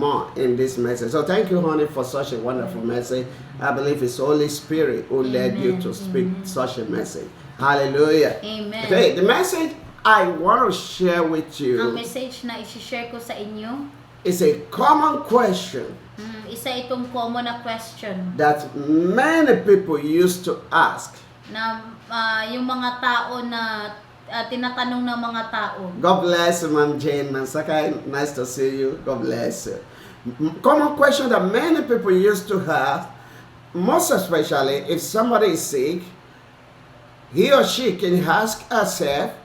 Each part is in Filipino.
more in this message. So thank you, honey, for such a wonderful message. I believe it's Holy Spirit who led you to speak such a message. Hallelujah. Amen. Okay, the message I want to share with Ang you message na i-share ko sa inyo, is a common question isa itong common na question that many people used to ask. na yung mga tao na tinatanong ng mga tao. God bless you, Ma'am Jane Mansakay. Nice to see you. God bless you. Common question that many people used to have, most especially if somebody is sick, he or she can ask herself,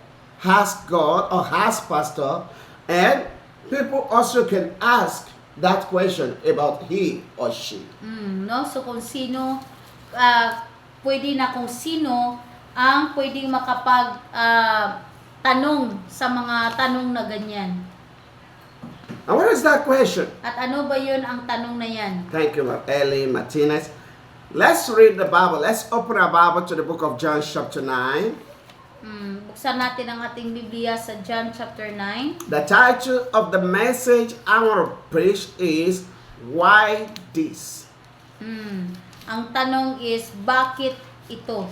ask God or ask pastor, and people also can ask that question about he or she. No? So kung sino, pwede na kung sino ang pwedeng makapag tanong sa mga tanong na ganyan. And what is that question? At ano ba yun ang tanong na yan? Thank you, Ma'am Ellie Martinez. Let's read the Bible. Let's open our Bible to the book of John chapter 9. Buksan natin ang ating Biblia sa John chapter 9. The title of the message I want to preach is, Why This? Ang tanong is, bakit ito?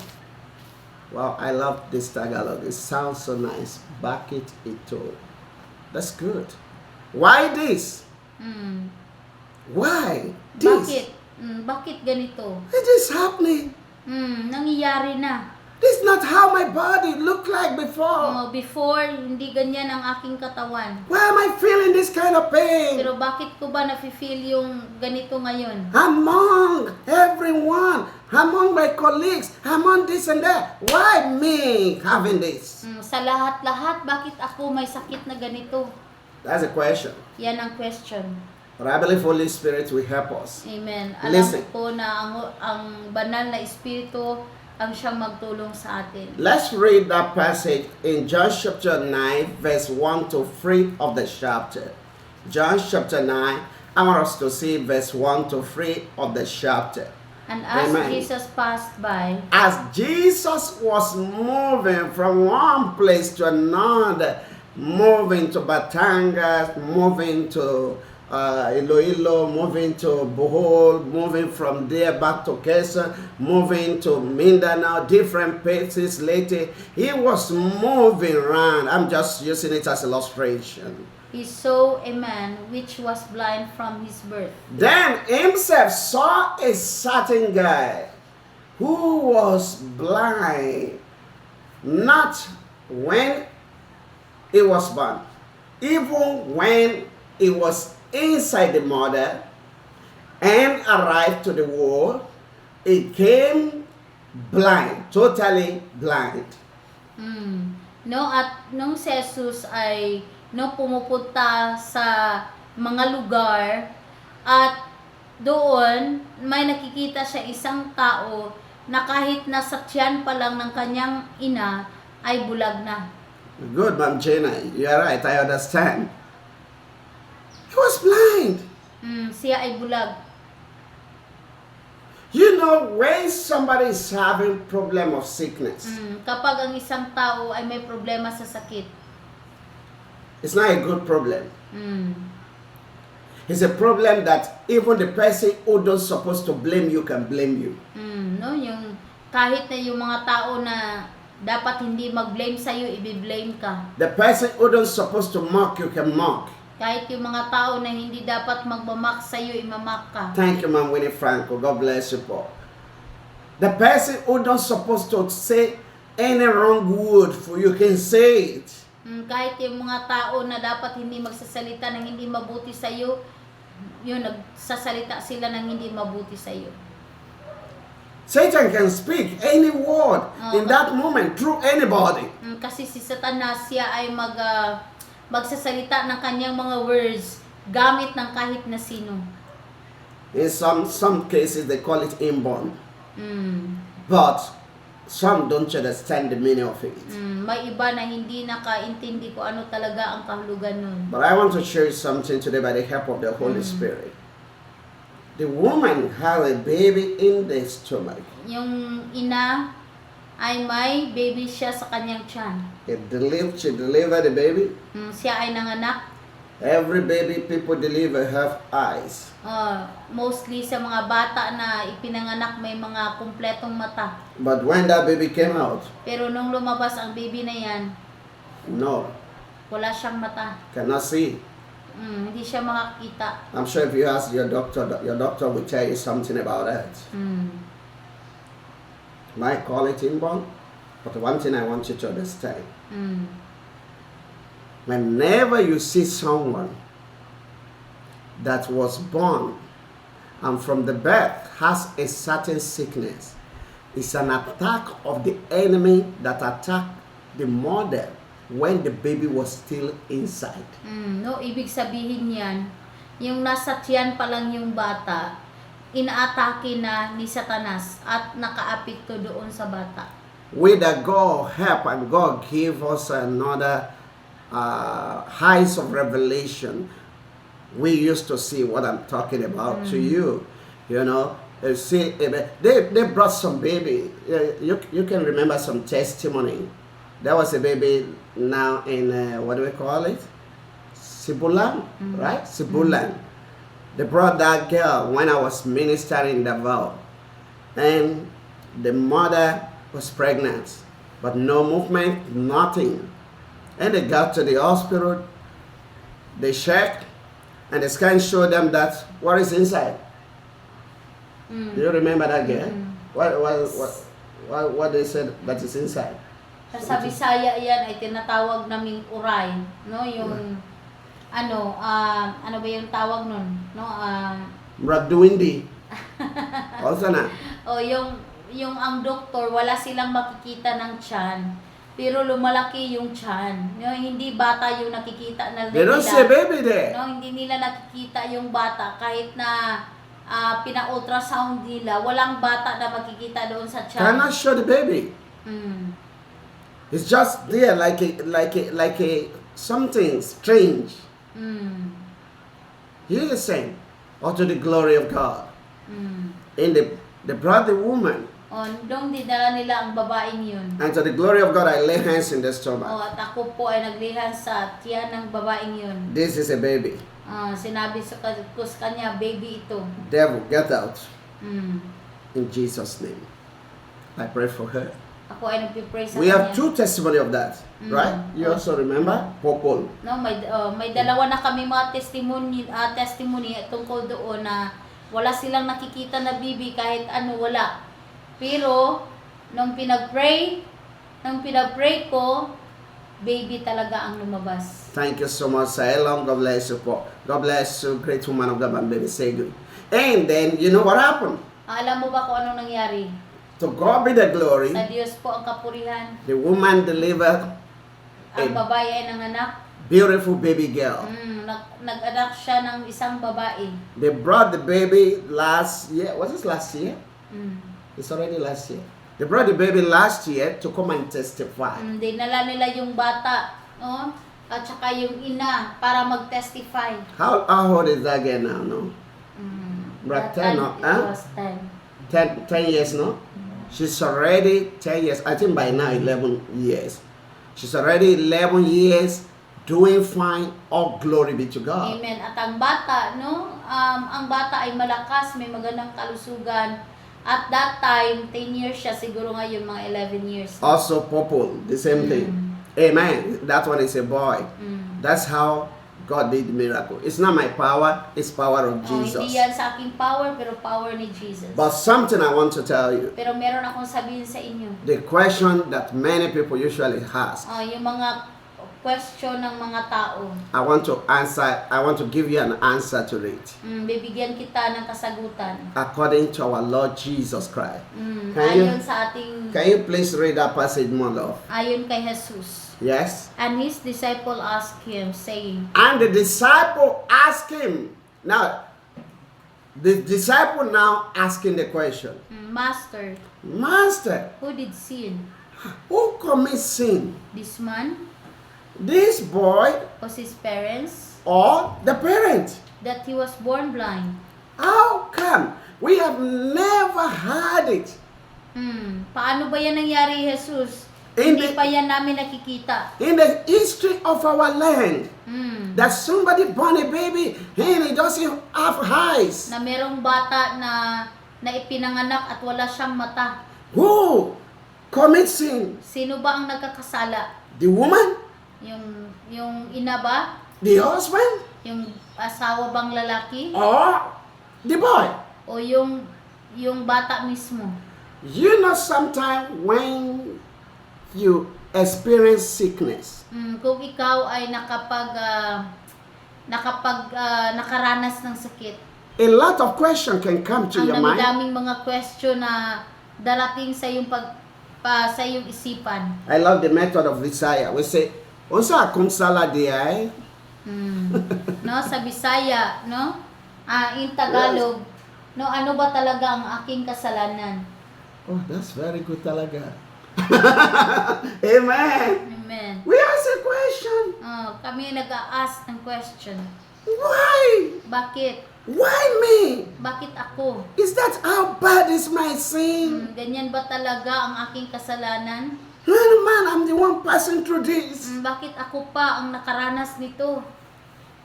Wow, I love this Tagalog. It sounds so nice. Bakit ito? That's good. Why this? Why this? Bakit? Bakit ganito? It is happening. Nangyayari na. This is not how my body looked like before. Before, hindi ganyan ang aking katawan. Why am I feeling this kind of pain? Pero bakit ko ba nafe-feel yung ganito ngayon? Among everyone, among my colleagues, among this and that. Why me having this? Sa lahat-lahat, bakit ako may sakit na ganito? That's a question. Yan ang question. But I believe Holy Spirit will help us. Amen. Listen. Alam ko na ang banal na Espiritu ang siyang magtulong sa atin. Let's read that passage in John chapter 9, verse 1 to 3 of the chapter. John chapter 9, I want us to see verse 1 to 3 of the chapter. And as Amen. Jesus passed by, As Jesus was moving from one place to another, moving to Batangas, moving to Iloilo, moving to Bohol, moving from there back to Quezon, moving to Mindanao, different places later. He was moving around. I'm just using it as illustration. he saw a man which was blind from his birth. Then himself saw a certain guy who was blind, not when he was born, even when he was inside the mother and arrived to the world, he came blind, totally blind. No, at nung si Jesus ay pumupunta sa mga lugar at doon may nakikita siya isang tao na kahit nasa tiyan pa lang ng kanyang ina ay bulag na. Good, Ma'am Jenna. You're right. I understand. He was blind. Siya ay bulag. You know, when somebody is having problem of sickness, Kapag ang isang tao ay may problema sa sakit, it's not a good problem. It's a problem that even the person who don't supposed to blame you can blame you. No, yung kahit na yung mga tao na dapat hindi mag-blame sa'yo, i-blame ka. The person who don't supposed to mock you can mock. Kahit yung mga tao na hindi dapat magmamak sa'yo, imamak ka. Thank you, Ma'am Winnie Franco. God bless you, Paul. The person who don't supposed to say any wrong word for you can say it. Kahit yung mga tao na dapat hindi magsasalita ng hindi mabuti sa'yo, yun, nagsasalita sila ng hindi mabuti sa'yo. Satan can speak any word in that moment through anybody. Kasi si Satanas, siya ay magsasalita ng kanyang mga words gamit ng kahit na sino. In some cases, they call it inborn. But some don't understand the meaning of it. May iba na hindi nakaintindi kung ano talaga ang kahulugan nun. But I want to share something today by the help of the Holy Spirit. The woman had a baby in the stomach. Yung ina ay may baby siya sa kanyang tiyan. She delivered the baby. Siya ay nanganak. Every baby people deliver have eyes. Mostly sa mga bata na ipinanganak may mga kumpletong mata. But when that baby came out, Pero nung lumabas ang baby na yan, no, wala siyang mata. cannot see. Hindi siya makakita. I'm sure if you ask your doctor will tell you something about that. Might call it inborn, but one thing I want you to understand. Whenever you see someone that was born and from the birth has a certain sickness, it's an attack of the enemy that attacked the mother when the baby was still inside. No, ibig sabihin yan, yung nasa tiyan pa lang yung bata, inaatake na ni Satanas at nakaapekto doon sa bata. With that God help and God give us another heights of revelation, we used to see what I'm talking about to you. You know, see, they brought some baby. You can remember some testimony. There was a baby now in what do we call it? Sibulan, right? Sibulan. They brought that girl when I was ministering the vow, and the mother was pregnant, but no movement, nothing. And they got to the hospital, they checked, and the scan showed them that what is inside. Do you remember that girl? What they said that is inside? Sa Bisaya yan ay tinatawag naming uray, no? Yung ano ba yung tawag nun, no? Mradduindi. Also na. Yung ang doktor wala silang makikita ng tiyan. Pero lumalaki yung tiyan. No, hindi bata yung nakikita na They don't say baby there. No, hindi nila nakikita yung bata kahit na pina-ultrasound nila, walang bata na makikita doon sa tiyan. Cannot show the baby. It's just there like a something strange. Here's the same. Or to the glory of God. And they brought the woman. Doon dinala nila ang babaeng yun. And to the glory of God, I lay hands in the stomach. At ako po ay naglihan sa tiyan ng babaeng yun. This is a baby. Sinabi ko sa kanya, baby ito. Devil, get out. In Jesus' name. I pray for her. Ako ay nagpipray sa We kanya. have two testimony of that, right? You also remember? Popol. No, may dalawa na kami mga testimony tungkol doon na wala silang nakikita na baby kahit ano, wala. Pero nung pinag-pray ko, baby talaga ang lumabas. Thank you so much, Sir Elon. God bless you po. God bless you, great woman of God, and baby say good. And then, you know what happened? Alam mo ba kung ano nangyari? To God be the glory. Sa Diyos po ang kapurihan. The woman delivered Ang babae ay nanganak. beautiful baby girl. Nag-anak siya ng isang babae. They brought the baby last year. Was this last year? It's already last year. They brought the baby last year to come and testify. Dinala nila yung bata, no? At saka yung ina para mag-testify. How old is that girl now? No? Right, 10, no? It was 10. 10 years, no? She's already 10 years. I think by now 11 years. She's already 11 years doing fine. All glory be to God. Amen. At ang bata, no? Ang bata ay malakas, may magandang kalusugan. At that time, 10 years siya, siguro ngayon mga 11 years. Also Popol, the same thing. Amen. That one is a boy. That's how God did the miracle. It's not my power, it's power of Jesus. Hindi yan sa aking power, pero power ni Jesus. But something I want to tell you. Pero meron akong sabihin sa inyo. The question that many people usually ask. Yung mga question ng mga tao. I want to give you an answer to it. Bibigyan kita ng kasagutan. According to our Lord Jesus Christ. Ayon sa ating... Can you please read that passage more, love? Ayon kay Jesus. Yes. And his disciple asked him, saying... And the disciple asked him. Now, the disciple now asking the question. Master, who did sin? Who commits sin? This man? This boy Was his parents? or the parent? That he was born blind? How come? We have never heard it. Paano ba yan nangyari, Jesus? In Hindi the, pa yan namin nakikita. in the history of our land, Mm. that somebody born a baby and he doesn't have eyes. Na merong bata na ipinanganak at wala siyang mata. Who commits sin? Sino ba ang nagkakasala? The woman? Yung ina ba? The husband? Yung asawa bang lalaki? Or the boy? O yung bata mismo? You know, sometimes when you experience sickness, Kung ikaw ay nakaranas ng sakit, a lot of questions can come to ang your mind. dami-daming mga question na darating sa iyong sa iyong isipan. I love the method of Visaya. We say, "Unsa akong sala di ay?" No, sa Bisaya, no? In Tagalog, no, ano ba talaga ang aking kasalanan? Oh, that's very good talaga. Amen. Amen. We ask a question. Kami nag-a-ask ng question. Why? Bakit? Why me? Bakit ako? Is that how bad is my sin? Ganyan ba talaga ang aking kasalanan? Man, I'm the one passing through this. Bakit ako pa ang nakaranas nito?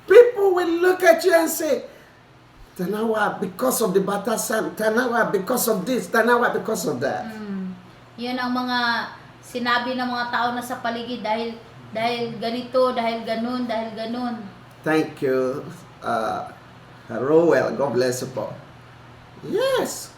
People will look at you and say, Tanawa, because of the batasan. Tanawa, because of this. Tanawa, because of that. Yun ang mga sinabi ng mga tao na sa paligid dahil ganito, dahil ganun. Thank you, Rowell. God bless you, Paul. Yes.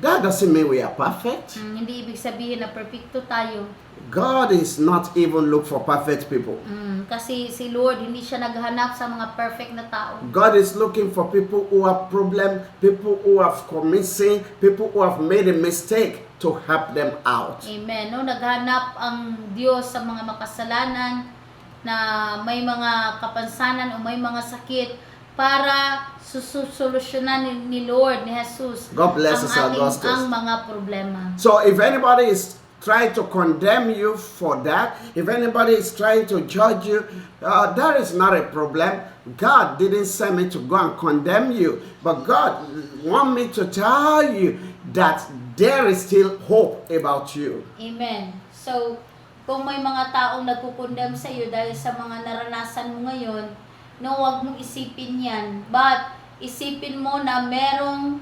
That doesn't mean we are perfect. Hindi ibig sabihin na perfecto tayo. God is not even look for perfect people. Kasi si Lord, hindi siya naghanap sa mga perfect na tao. God is looking for people who have problem, people who have committed sin, people who have made a mistake to help them out. Amen. No, naghanap ang Diyos sa mga makasalanan na may mga kapansanan o may mga sakit para solusyonan ni Lord, ni Jesus, God bless us, ang Augustus. mga problema. So if anybody is trying to condemn you for that, if anybody is trying to judge you, that is not a problem. God didn't send me to go and condemn you, but God want me to tell you that there is still hope about you. Amen. So, kung may mga taong nagkukondem sa iyo dahil sa mga naranasan mo ngayon, no, huwag mong isipin yan. But, isipin mo na merong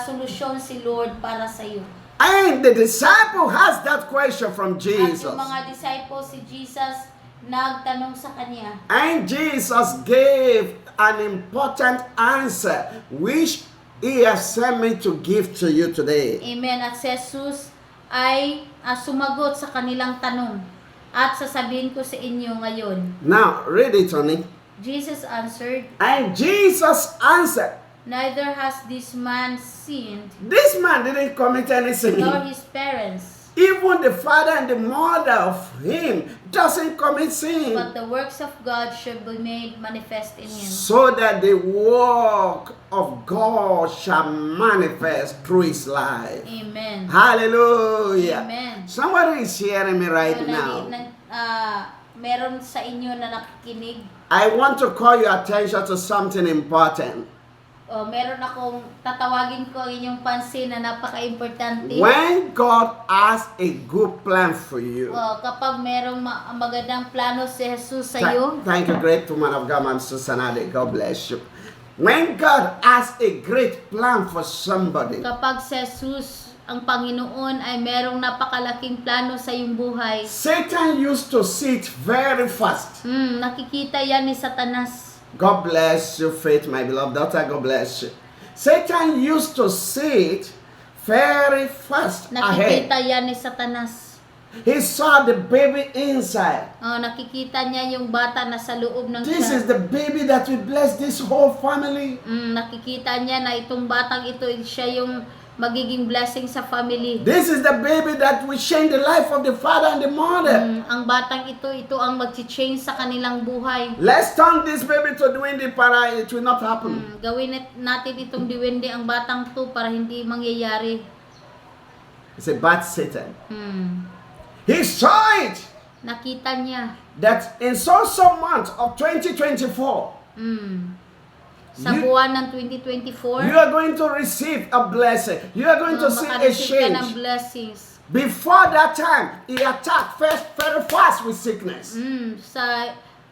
solusyon si Lord para sa iyo. And the disciple has that question from At Jesus. yung mga disciples, si Jesus, nagtanong sa kanya. And Jesus gave an important answer, which He has sent me to give to you today. Amen. At si Jesus ay sumagot sa kanilang tanong. At sasabihin ko sa inyo ngayon. Now, read it, Tony. Jesus answered, And Jesus answered, neither has this man sinned, this man didn't commit any sin. nor his parents, Even the father and the mother of him doesn't commit sin. but the works of God should be made manifest in him. So that the work of God shall manifest through his life. Amen. Hallelujah. Amen. Somebody is hearing me right So, now. meron sa inyo na nakikinig. I want to call your attention to something important. Meron akong tatawagin ko ang inyong pansin na napaka-importante. When God has a good plan for you. Kapag merong magandang plano si Jesus sa iyo. Thank you, great woman of God, Ma'am Susanade. God bless you. When God has a great plan for somebody, Kapag si Jesus, ang Panginoon, ay merong napakalaking plano sa iyong buhay. Satan used to see it very fast. Nakikita yan ni Satanas. God bless you, Faith, my beloved daughter. God bless you. Satan used to see it very fast ahead. Nakikita yan ni Satanas. He saw the baby inside. Nakikita niya yung bata na sa loob ng This is the baby that will bless this whole family. Nakikita niya na itong batang ito, siya yung magiging blessing sa family. This is the baby that will change the life of the father and the mother. Ang batang ito ang mag-change sa kanilang buhay. Let's turn this baby to Dwindi para it will not happen. Gawin natin itong diwende ang batang to para hindi mangyayari. It's a bad Satan. He saw it Nakita niya. that in so month of 2024, Sa buwan ng 2024, you are going to receive a blessing. You are going to see a makareceive ka ng change. blessings. Before that time, he attacked very fast with sickness.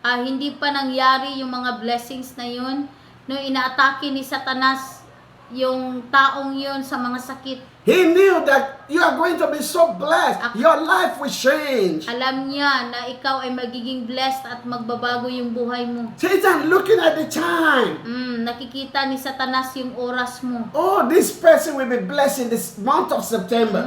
Hindi pa nangyari yung mga blessings na yun, no, inaatake ni Satanas yung taong yun sa mga sakit. He knew that you are going to be so blessed. Your life will change. Alam niya na ikaw ay magiging blessed at magbabago yung buhay mo. Satan looking at the time. Nakikita ni Satanas yung oras mo. Oh, this person will be blessed in this month of September.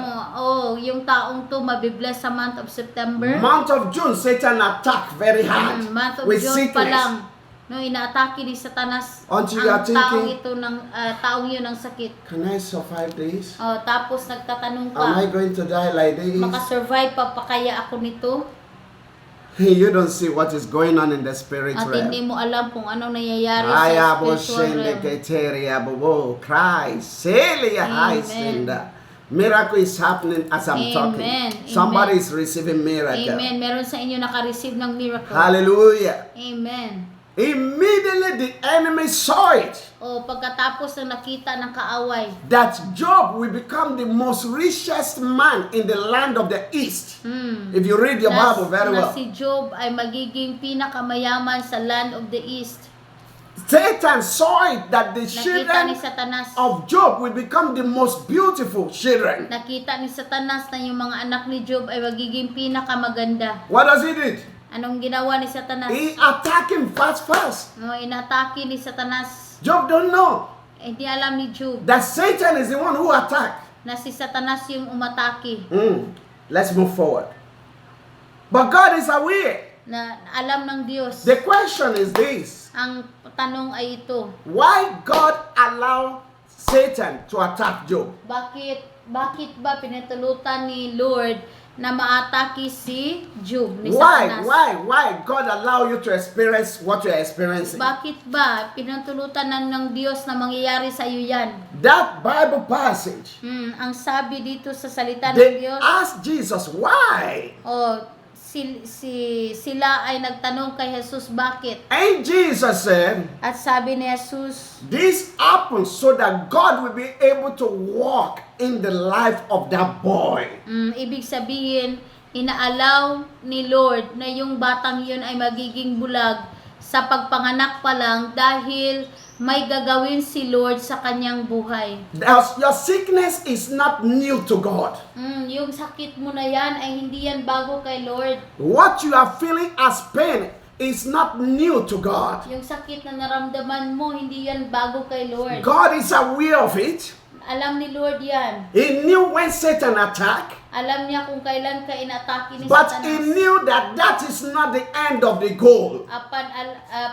Yung taong to mabibless sa month of September. Month of June, Satan attacked very hard Month of with June pa lang. sickness. No, inaatake ni Satanas Until you are ang taong thinking, ito ng taong yun ng sakit. can I survive this? Tapos nagtatanong Am I ka, going to die like this? makasurvive pa kaya ako nito? You don't see what is going on in the spirit At realm. hindi mo alam kung anong nangyayari Ayabo sa spiritual shende realm. keteria bobo Christ Celia Amen. Haisinda. Miracle is happening as I'm talking. Amen. Somebody is receiving miracle. Amen. Meron sa inyo naka-receive ng miracle. Hallelujah. Amen. Immediately the enemy saw it. Pagkatapos ng nakita ng kaaway, That Job will become the most richest man in the land of the east. If you read your Bible very na well. si Job ay magiging pinakamayaman sa land of the east. Satan saw it that the Nakita children ni Satanas, of Job will become the most beautiful children. nakita ni Satanas na yung mga anak ni Job ay magiging pinakamaganda. What does he do? Anong ginawa ni Satanas? He attacked him fast. Inatake ni Satanas. Job don't know Hindi alam ni Job that Satan is the one who attacked. na si Satanas yung umatake. Let's move forward. But God is aware. Na alam ng Diyos. The question is this. Ang tanong ay ito. Why God allow Satan to attack Job? Bakit ba pinatulutan ni Lord na maatake si Job ni Why Satanas? God allow you to experience what you are experiencing? Bakit ba pinatulutan ng Diyos na mangyayari sa iyo yan? That Bible passage, Ang sabi dito sa salita ng they Diyos, asked Jesus, why? sila ay nagtanong kay Jesus bakit? And Jesus said, At sabi ni Jesus, this happens so that God will be able to walk in the life of that boy. ibig sabihin, inaalaw ni Lord na yung batang yun ay magiging bulag sa pagpanganak pa lang dahil may gagawin si Lord sa kanyang buhay. Your sickness is not new to God. Yung sakit mo na yan ay hindi yan bago kay Lord. What you are feeling as pain is not new to God. Yung sakit na naramdaman mo, hindi yan bago kay Lord. God is aware of it. Alam ni Lord yan. He knew when Satan attacked, Alam niya kung kailan ka inatake ni but Satanas. he knew that that is not the end of the goal.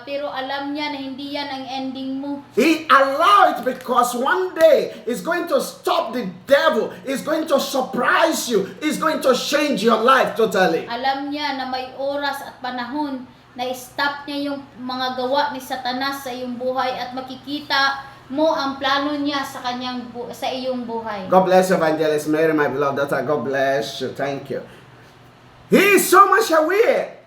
Pero alam niya na hindi yan ang ending mo. He allowed it because one day it's going to stop the devil. It's going to surprise you. It's going to change your life totally. Alam niya na may oras at panahon na stop niya yung mga gawa ni Satanas sa iyong buhay at makikita mo ang plano niya sa sa iyong buhay. God bless you, Evangelist Mary, my beloved daughter. God bless you. Thank you. He is so much aware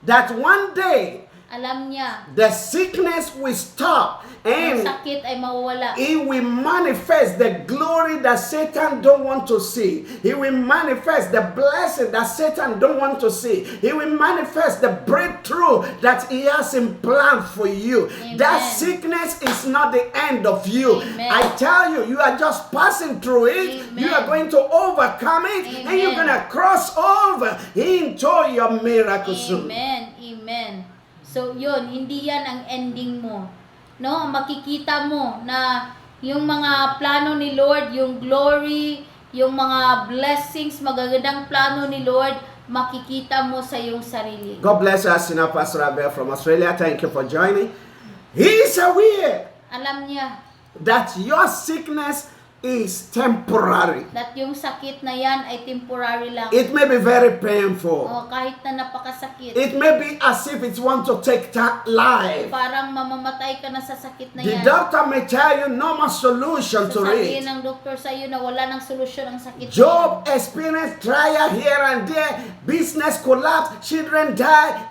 that one day Alam niya the sickness will stop ang and sakit ay mawawala. he will manifest the glory that Satan don't want to see. He will manifest the blessing that Satan don't want to see. He will manifest the breakthrough that he has in plan for you. Amen. That sickness is not the end of you. Amen. I tell you, you are just passing through it. Amen. You are going to overcome it, and you're Amen. going to cross over into your miracle soon. Amen. Amen. So, yun, hindi yan ang ending mo. No, makikita mo na yung mga plano ni Lord, yung glory, yung mga blessings, magagandang plano ni Lord, makikita mo sa iyong sarili. God bless you, Senior Pastor Abel from Australia. Thank you for joining. He is aware Alam niya that your sickness is temporary. that yung sakit na yan ay temporary lang. It may be very painful. Kahit na napakasakit. It may be as if it wants to take life. Parang mamamatay ka na sa sakit na The yan. doctor may tell you no more solution to Sasabihin it. ng doktor sa iyo na wala nang solusyon ang sakit na yan. Job experienced trial here and there. Business collapse. Children die.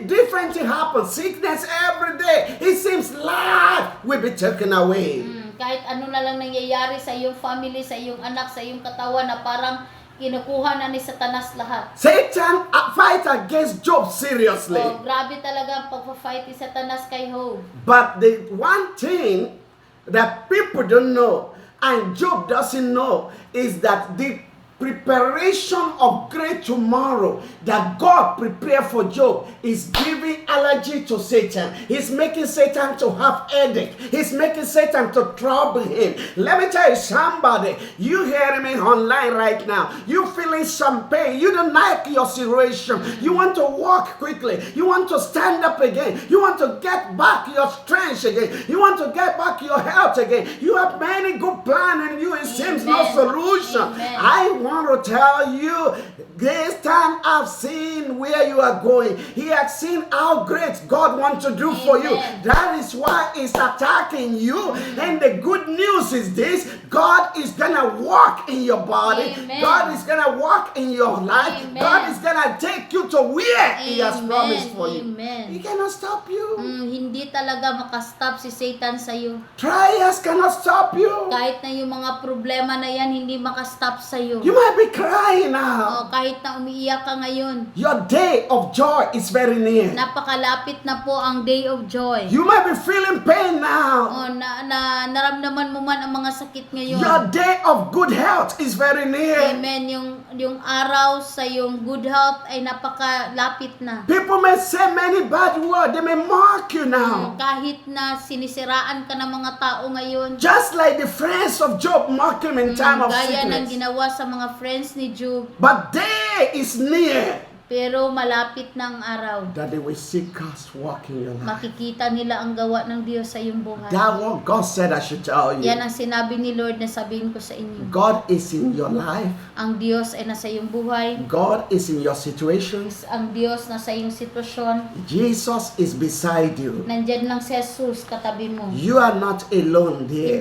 Different things happen. Sickness every day. It seems life will be taken away. Kahit ano na lang nangyayari sa iyong family, sa iyong anak, sa iyong katawan na parang kinukuha na ni Satanas lahat. Satan fight against Job seriously. Oh, grabe talaga ang pagpa-fight ni Satanas kay Job. But the one thing that people don't know and Job doesn't know is that the preparation of great tomorrow that God prepared for Job is giving allergy to Satan. He's making Satan to have headache. He's making Satan to trouble him. Let me tell you somebody, you hearing me online right now, you feeling some pain, you don't like your situation, you want to walk quickly, you want to stand up again, you want to get back your strength again, you want to get back your health again, you have many good plans and you, it seems no Amen. solution. Amen. I want to tell you, this time I've seen where you are going. He has seen how great God wants to do for you. Amen. That is why he's attacking you. And the good news is this: God is gonna walk in your body. Amen. God is gonna walk in your life. Amen. God is gonna take you to where He has Amen. promised for you. Amen. He cannot stop you. Hindi talaga makastop si Satan sa iyo. Trials cannot stop you. Kahit na yung mga problema na yan, hindi makastop sa iyo. You might be crying now. Kahit na umiiyak ka ngayon, Your day of joy is very near. napakalapit na po ang day of joy. You might be feeling pain now. Naramdaman mo man ang mga sakit ngayon. Your day of good health is very near. Amen. Yung araw sa yung good health ay napakalapit na. People may say many bad words. They may mock you now. Kahit na sinisiraan ka ng mga tao ngayon, Just like the friends of Job mock him in time of gaya ng sickness. ginawa sa mga friends ni Job, But day is near pero malapit na ang araw. that they will see God's work in your life. Makikita nila ang gawa ng Diyos sa iyong buhay. That what God said I should tell you. Yan ang sinabi ni Lord na sabihin ko sa inyo. God is in your life. Ang Diyos ay nasa iyong buhay. God is in your situations. Ang Diyos nasa iyong sitwasyon. Jesus is beside you. Nandyan lang si Jesus katabi mo. You are not alone there.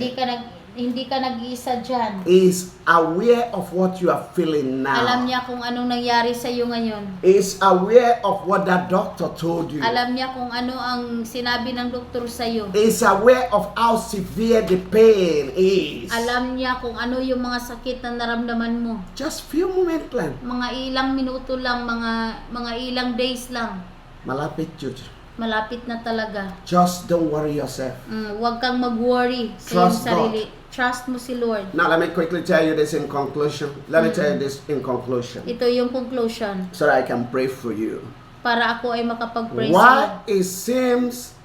Hindi ka nag-iisa dyan. Is aware of what you are feeling Alam now. niya kung anong nangyari sa iyo ngayon. Is aware of what that doctor told you. Alam niya kung ano ang sinabi ng doktor sa iyo. Is aware of how severe the pain is. Alam niya kung ano yung mga sakit na naramdaman mo. Just few moments lang. Mga ilang minuto lang, mga ilang days lang. Malapit yun. Malapit na talaga. Just don't worry yourself. Huwag kang mag-worry sa iyong Trust sarili. Trust mo si Lord. Now let me quickly tell you this in conclusion. Let me tell you this in conclusion. Ito yung conclusion. So that I can pray for you. Para ako ay makapag-pray sa iyo. Why it seems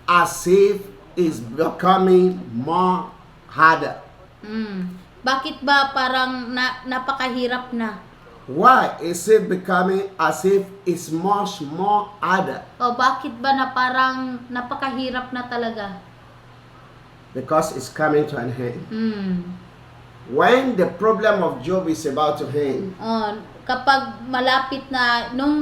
as if it's becoming more harder. Bakit ba parang napakahirap na? Why is it becoming as if it's much more harder? O bakit ba na parang napakahirap na talaga? Because it's coming to an end. When the problem of Job is about to end, Kapag malapit na nung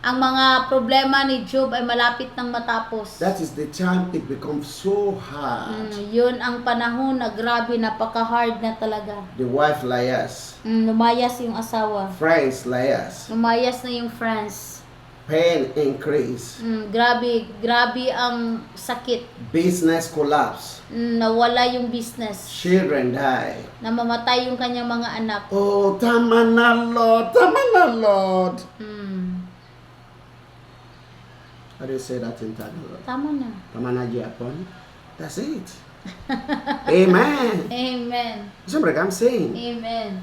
ang mga problema ni Job ay malapit nang matapos. that is the time it becomes so hard. Yun ang panahon na grabe, napaka-hard na talaga. The wife liars, Lumayas yung asawa. friends liars, Lumayas na yung friends. pain increase, Grabe ang sakit. business collapse, Nawala yung business. children die. Namamatay yung kanyang mga anak. Oh, tama na Lord, tama na Lord. How do you say that in Tagalog? Tama na. Tama na Japon. That's it. Amen. Amen. Siyempre, I'm saying. Amen.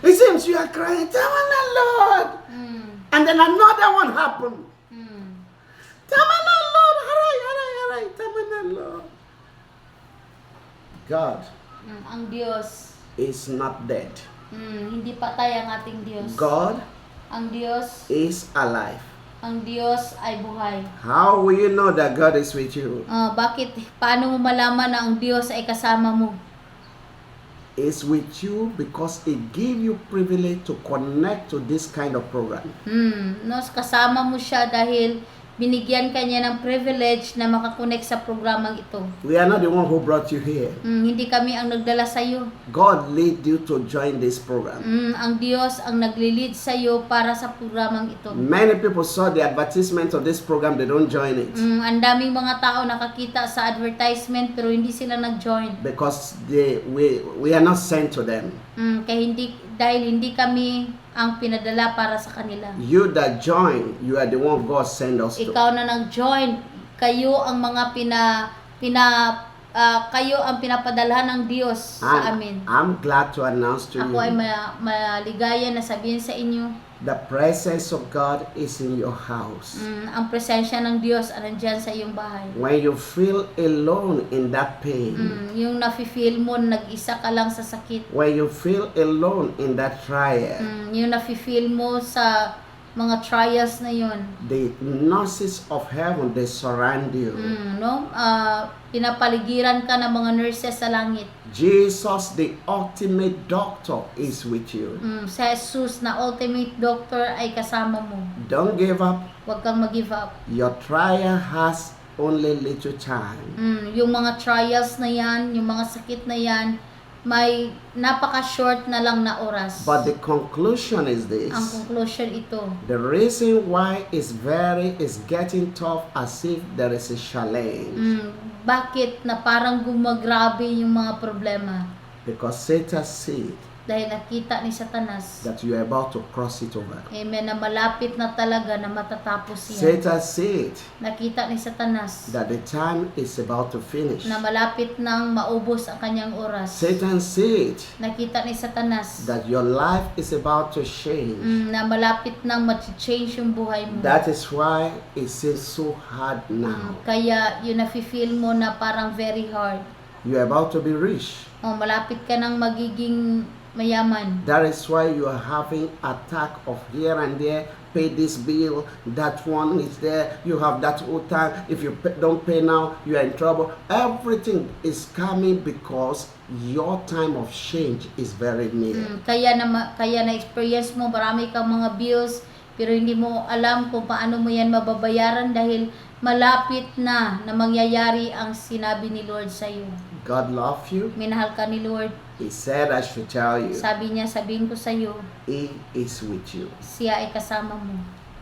It seems you are crying, tama na Lord. And then another one happened. Tama na Lord. Haray. Tama na Lord. God Ang Diyos, is not dead. hindi patay ang ating Diyos. God Ang Diyos, is alive. ang Diyos ay buhay. How will you know that God is with you? Paano mo malaman na ang Diyos ay kasama mo? Is with you because it gave you privilege to connect to this kind of program. Kasama mo siya dahil binigyan ka niya ng privilege na makakonect sa programang ito. We are not the one who brought you here. Hindi kami ang nagdala sa iyo. God lead you to join this program. Ang Diyos ang nagli-lead sa iyo para sa programang ito. Many people saw the advertisement of this program, they don't join it. Ang daming mga tao nakakita sa advertisement pero hindi sila nag-join. Because we are not sent to them. Kaya dahil hindi kami ang pinadala para sa kanila. You that join, you are the one God sent us to. Ikaw na nag-join, kayo ang mga kayo ang pinapadalhan ng Diyos sa amin. I'm glad to announce to Ako ay you, maligaya na sabihin sa inyo, the presence of God is in your house. ang presensya ng Diyos ay nandyan sa iyong bahay. When you feel alone in that pain, Yung nafe-feel mo, nag-isa ka lang sa sakit. when you feel alone in that trial, Yung nafe-feel mo sa mga trials na yun. the nurses of heaven, they surround you. Pinapaligiran ka ng mga nurses sa langit. Jesus, the ultimate doctor, is with you. Si Jesus na ultimate doctor ay kasama mo. Don't give up. Huwag kang mag-give up. Your trial has only little time. Yung mga trials na yan, yung mga sakit na yan, may napaka-short na lang na oras. But the conclusion is Ang this. conclusion ito. The reason why is getting tough as if there is a challenge. Bakit na parang gumagrabe yung mga problema? Because Satan sees Dahil nakita ni Satanas, that you are about to cross it over. amen, na malapit na talaga na matatapos yan. Satan sees Nakita ni Satanas that the time is about to finish. na malapit nang maubos ang kanyang oras. Satan sees Nakita ni Satanas that your life is about to change. na malapit nang ma-change yung buhay mo. That is why it seems so hard now. Kaya yun nafe-feel mo na parang very hard. You are about to be rich. Malapit ka nang magiging mayaman. That is why you are having attack of here and there. Pay this bill, that one is there. You have that utang. If you don't pay now, you are in trouble. Everything is coming because your time of change is very near. Kaya na experience mo marami kang mga bills pero hindi mo alam kung paano mo yan mababayaran dahil malapit na mangyayari ang sinabi ni Lord sa iyo. God loves you. Minahal ka ni Lord. He said I should tell you, Sabi niya, sabihin ko sa iyo, He is with you. siya ay kasama mo.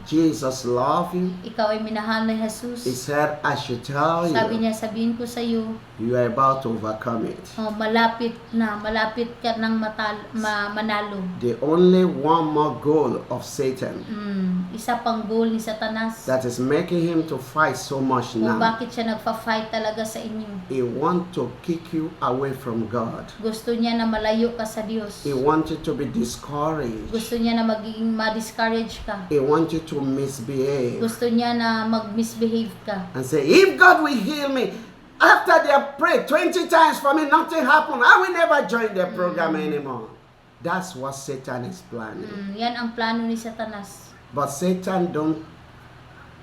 Jesus loves you. Ikaw ay minahal ni He Jesus. said I should tell Sabi you, niya, sabihin ko sa iyo, you are about to overcome it. malapit ka nang manalo. The only one more goal of Satan Isa pang goal ni Satanas that is making him to fight so much kung now. bakit siya nagfa-fight talaga sa inyo. He wants to kick you away from God. Gusto niya na malayo ka sa Diyos. He wants you to be discouraged. Gusto niya na magiging ma-discourage ka. He wants you to misbehave Gusto niya na mag-misbehave ka. and say, if God will heal me, after they have prayed 20 times for me, nothing happened. I will never join their program anymore. That's what Satan is planning. Yan ang plano ni Satanas. But Satan don't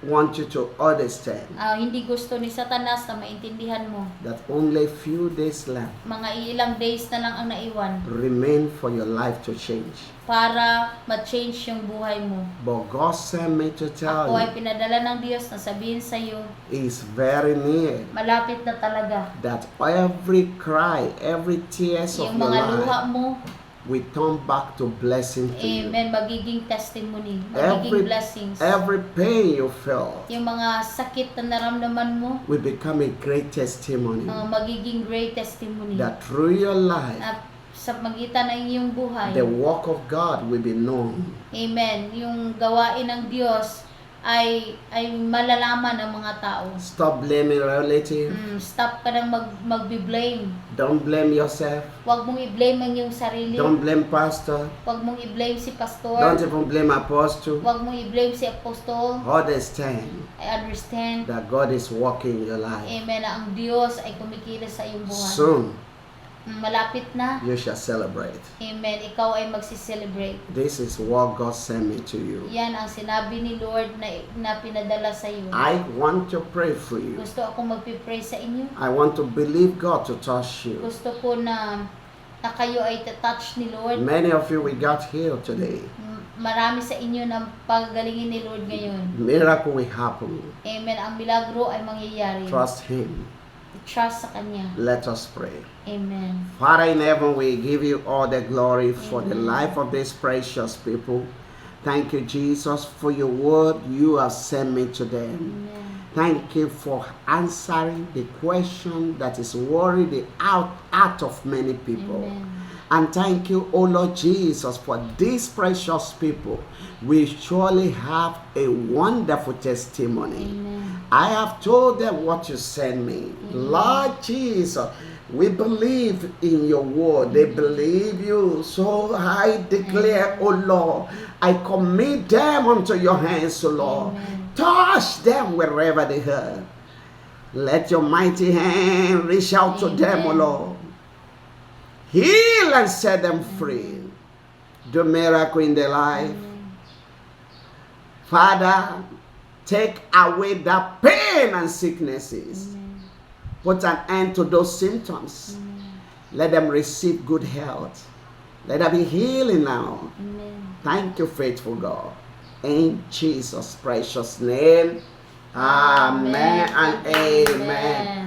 want you to understand Hindi gusto ni Satanas na maintindihan mo. that only few days left Mga ilang days na lang ang naiwan remain for your life to change. para ma-change yung buhay mo. But God sent me to tell Ako ay you, pinadala ng Diyos na sabihin sa iyo, it's very near malapit na talaga. that every cry, every tears of Yung your mga luha life mo, will turn back to blessing to you. amen, magiging testimony, magiging blessings. Every pain you felt Yung mga sakit na naramdaman mo, will become a great testimony magiging great testimony. that through your life, At sa magitan ng iyong buhay, the work of God will be known. amen, yung gawain ng Diyos ay malalaman ng mga tao. Stop blaming relative. Stop ka nang magbi-blame. Don't blame yourself. Huwag mong i-blame ang iyong sarili. Don't blame pastor. Huwag mong i-blame si pastor. Don't even blame apostle. Huwag mong i-blame si apostol. Understand I understand. that God is working in your life. Amen, na ang Diyos ay kumikilos sa iyong buhay. Soon Malapit na. you shall celebrate. Amen, ikaw ay magsi-celebrate. This is what God sent me to you. Yan ang sinabi ni Lord na pinadala sa iyo. I want to pray for you. Gusto akong magpipray sa inyo. I want to believe God to touch you. Gusto ko na kayo ay touch ni Lord. Many of you we got healed today. marami sa inyo na paggalingin ni Lord ngayon. Miracle will happen. Amen. Ang milagro ay mangyayari. Trust Him. Trust sa Kanya. Let us pray. Amen. Father in heaven, we give you all the glory for the Amen. life of these precious people. Thank you, Jesus, for your word you have sent me to them. Amen. Thank you for answering the question that is worried out of many people. Amen. And thank you, O Lord Jesus, for these precious people. We surely have a wonderful testimony. Amen. I have told them what you sent me. Amen. Lord Jesus, we believe in your word. They believe you. So I declare, O Lord, I commit them unto your hands, O Lord. Amen. Touch them wherever they are. Let your mighty hand reach out to them, O Amen. Lord. Heal and set them free. Do miracle in their life. Amen. Father, take away the pain and sicknesses. Amen. Put an end to those symptoms. Amen. Let them receive good health. Let there be healing now. Amen. Thank you, faithful God. In Jesus' precious name. Amen and amen.